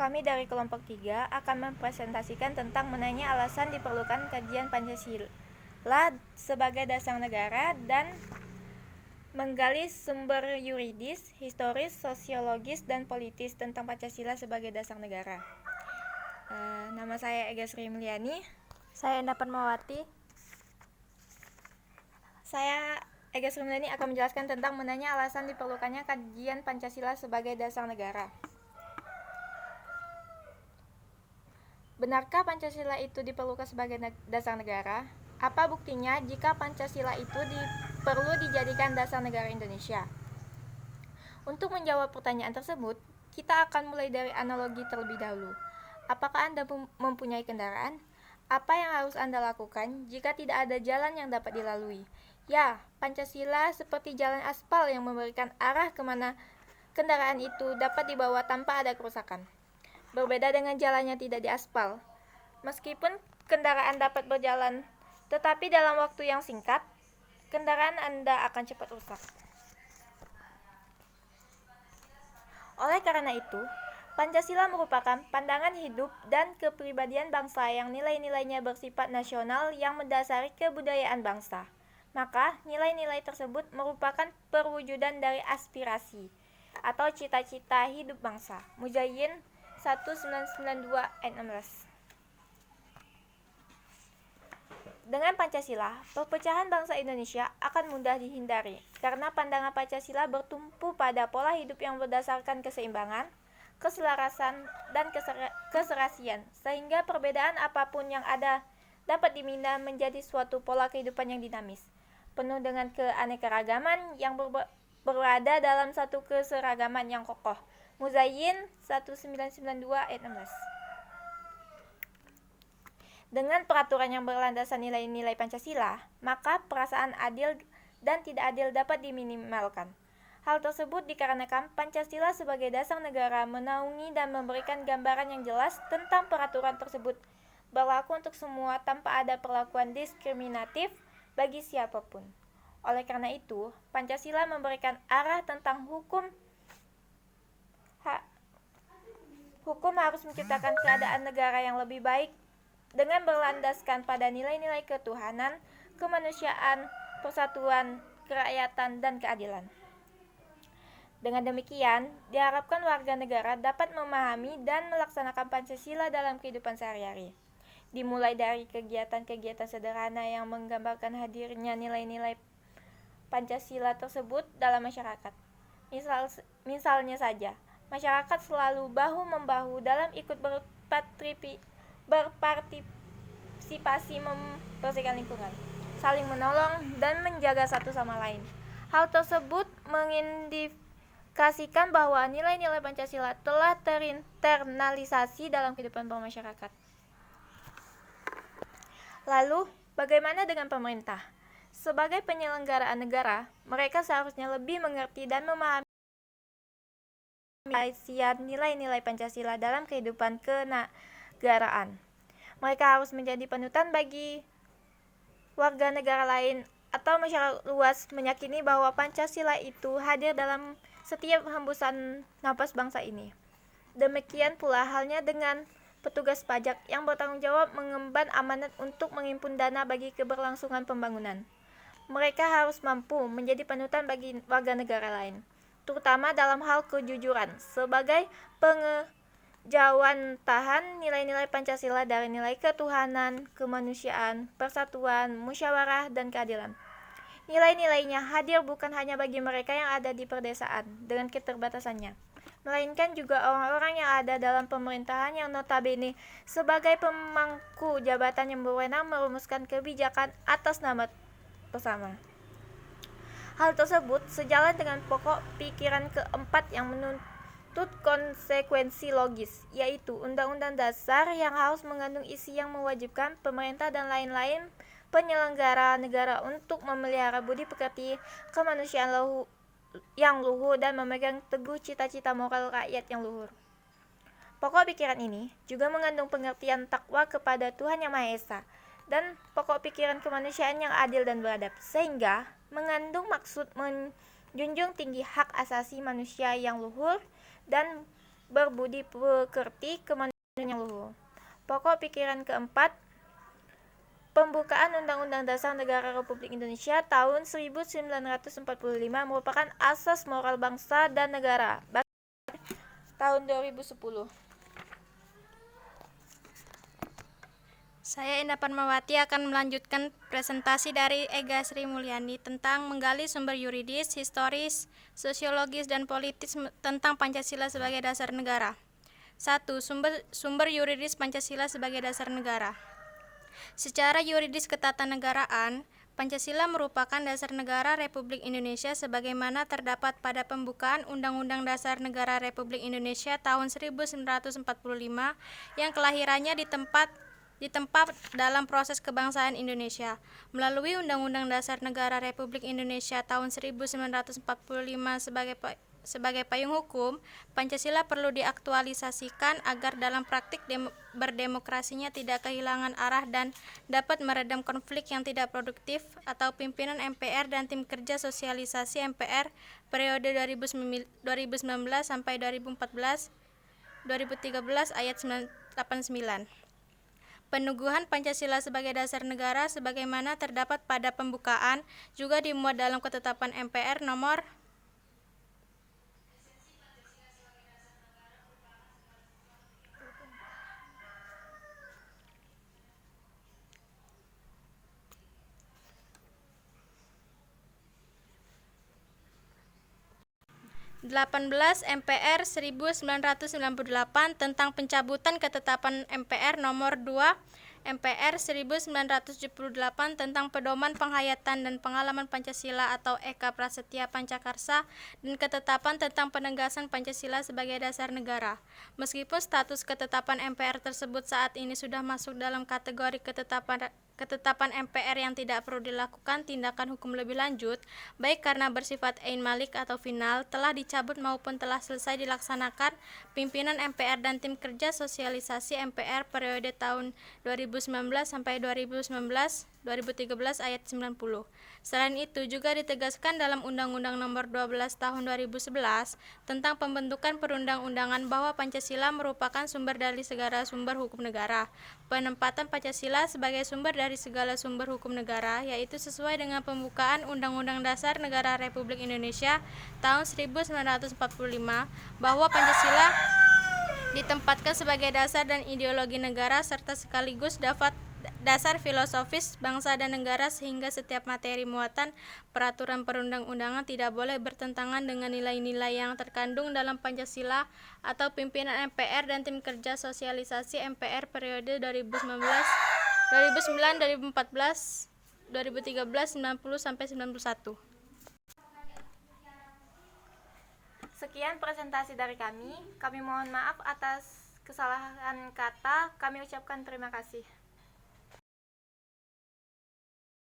Kami dari kelompok 3 akan mempresentasikan tentang menanya alasan diperlukan kajian Pancasila sebagai dasar negara dan menggali sumber yuridis, historis, sosiologis, dan politis tentang Pancasila sebagai dasar negara. Nama saya Ega Sri Mulyani. Saya Enda Padmawati. Saya Ega Sri Mulyani akan menjelaskan tentang menanya alasan diperlukannya kajian Pancasila sebagai dasar negara. Benarkah Pancasila itu diperlukan sebagai dasar negara? Apa buktinya jika Pancasila itu perlu dijadikan dasar negara Indonesia? Untuk menjawab pertanyaan tersebut, kita akan mulai dari analogi terlebih dahulu. Apakah Anda mempunyai kendaraan? Apa yang harus Anda lakukan jika tidak ada jalan yang dapat dilalui? Ya, Pancasila seperti jalan aspal yang memberikan arah kemana kendaraan itu dapat dibawa tanpa ada kerusakan. Berbeda dengan jalannya tidak diaspal. Meskipun kendaraan dapat berjalan, tetapi dalam waktu yang singkat, kendaraan Anda akan cepat rusak. Oleh karena itu, Pancasila merupakan pandangan hidup dan kepribadian bangsa yang nilai-nilainya bersifat nasional yang mendasari kebudayaan bangsa. Maka, nilai-nilai tersebut merupakan perwujudan dari aspirasi atau cita-cita hidup bangsa. Mujahidin 1992 ayat 16. Dengan Pancasila, perpecahan bangsa Indonesia akan mudah dihindari karena pandangan Pancasila bertumpu pada pola hidup yang berdasarkan keseimbangan, keselarasan, dan keserasian, sehingga perbedaan apapun yang ada dapat dibina menjadi suatu pola kehidupan yang dinamis, penuh dengan keanekaragaman yang berada dalam satu keseragaman yang kokoh. Mujahidin 1992 ayat 16. Dengan peraturan yang berlandaskan nilai-nilai Pancasila, maka perasaan adil dan tidak adil dapat diminimalkan. Hal tersebut dikarenakan Pancasila sebagai dasar negara menaungi dan memberikan gambaran yang jelas tentang peraturan tersebut berlaku untuk semua tanpa ada perlakuan diskriminatif bagi siapapun. Oleh karena itu, Pancasila memberikan arah tentang hukum harus menciptakan keadaan negara yang lebih baik dengan berlandaskan pada nilai-nilai ketuhanan, kemanusiaan, persatuan, kerakyatan, dan keadilan. Dengan demikian, diharapkan warga negara dapat memahami dan melaksanakan Pancasila dalam kehidupan sehari-hari. Dimulai dari kegiatan-kegiatan sederhana yang menggambarkan hadirnya nilai-nilai Pancasila tersebut dalam masyarakat. Misalnya saja, masyarakat selalu bahu-membahu dalam ikut berpartisipasi membersihkan lingkungan, saling menolong dan menjaga satu sama lain. Hal tersebut mengindikasikan bahwa nilai-nilai Pancasila telah terinternalisasi dalam kehidupan bermasyarakat. Lalu, bagaimana dengan pemerintah? Sebagai penyelenggaraan negara, mereka seharusnya lebih mengerti dan memahami nilai-nilai Pancasila dalam kehidupan kenegaraan. Mereka harus menjadi panutan bagi warga negara lain atau masyarakat luas meyakini bahwa Pancasila itu hadir dalam setiap hembusan napas bangsa ini. Demikian pula halnya dengan petugas pajak yang bertanggung jawab mengemban amanat untuk menghimpun dana bagi keberlangsungan pembangunan. Mereka harus mampu menjadi panutan bagi warga negara lain, terutama dalam hal kejujuran, sebagai pengejawantahan nilai-nilai Pancasila dari nilai ketuhanan, kemanusiaan, persatuan, musyawarah, dan keadilan. Nilai-nilainya hadir bukan hanya bagi mereka yang ada di perdesaan dengan keterbatasannya, melainkan juga orang-orang yang ada dalam pemerintahan yang notabene sebagai pemangku jabatan yang berwenang merumuskan kebijakan atas nama bersama. Hal tersebut sejalan dengan pokok pikiran keempat yang menuntut konsekuensi logis, yaitu Undang-Undang Dasar yang harus mengandung isi yang mewajibkan pemerintah dan lain-lain penyelenggara negara untuk memelihara budi pekerti, kemanusiaan yang luhur dan memegang teguh cita-cita moral rakyat yang luhur. Pokok pikiran ini juga mengandung pengertian takwa kepada Tuhan Yang Maha Esa dan pokok pikiran kemanusiaan yang adil dan beradab, sehingga mengandung maksud menjunjung tinggi hak asasi manusia yang luhur dan berbudi pekerti, kemanusiaan yang luhur. Pokok pikiran keempat, pembukaan Undang-Undang Dasar Negara Republik Indonesia tahun 1945 merupakan asas moral bangsa dan negara. Tahun 2010. Saya Indah Padmawati akan melanjutkan presentasi dari Ega Sri Mulyani tentang menggali sumber yuridis, historis, sosiologis, dan politis tentang Pancasila sebagai dasar negara. 1. Sumber yuridis Pancasila sebagai dasar negara. Secara yuridis ketatanegaraan, Pancasila merupakan dasar negara Republik Indonesia sebagaimana terdapat pada pembukaan Undang-Undang Dasar Negara Republik Indonesia tahun 1945 yang kelahirannya ditempat dalam proses kebangsaan Indonesia. Melalui Undang-Undang Dasar Negara Republik Indonesia tahun 1945 sebagai payung hukum, Pancasila perlu diaktualisasikan agar dalam praktik berdemokrasinya tidak kehilangan arah dan dapat meredam konflik yang tidak produktif atau pimpinan MPR dan tim kerja sosialisasi MPR periode 2019 sampai 2013 ayat 89. Peneguhan Pancasila sebagai dasar negara sebagaimana terdapat pada pembukaan juga dimuat dalam ketetapan MPR nomor 18 MPR 1998 tentang pencabutan ketetapan MPR nomor 2 MPR 1978 tentang pedoman penghayatan dan pengalaman Pancasila atau Eka Prasetya Pancakarsa dan ketetapan tentang penegasan Pancasila sebagai dasar negara. Meskipun status ketetapan MPR tersebut saat ini sudah masuk dalam kategori ketetapan MPR yang tidak perlu dilakukan tindakan hukum lebih lanjut, baik karena bersifat ain malik atau final, telah dicabut maupun telah selesai dilaksanakan pimpinan MPR dan tim kerja sosialisasi MPR periode tahun 2019 sampai 2013 ayat 90. Selain itu juga ditegaskan dalam Undang-Undang Nomor 12 Tahun 2011 tentang pembentukan perundang-undangan bahwa Pancasila merupakan sumber dari segala sumber hukum negara. Penempatan Pancasila sebagai sumber dari segala sumber hukum negara yaitu sesuai dengan pembukaan Undang-Undang Dasar Negara Republik Indonesia tahun 1945 bahwa Pancasila ditempatkan sebagai dasar dan ideologi negara serta sekaligus dasar filosofis bangsa dan negara sehingga setiap materi muatan peraturan perundang-undangan tidak boleh bertentangan dengan nilai-nilai yang terkandung dalam Pancasila atau pimpinan MPR dan tim kerja sosialisasi MPR periode 2009, 2014, 2013, 90 sampai 91. Sekian presentasi dari kami. Kami mohon maaf atas kesalahan kata. Kami ucapkan terima kasih.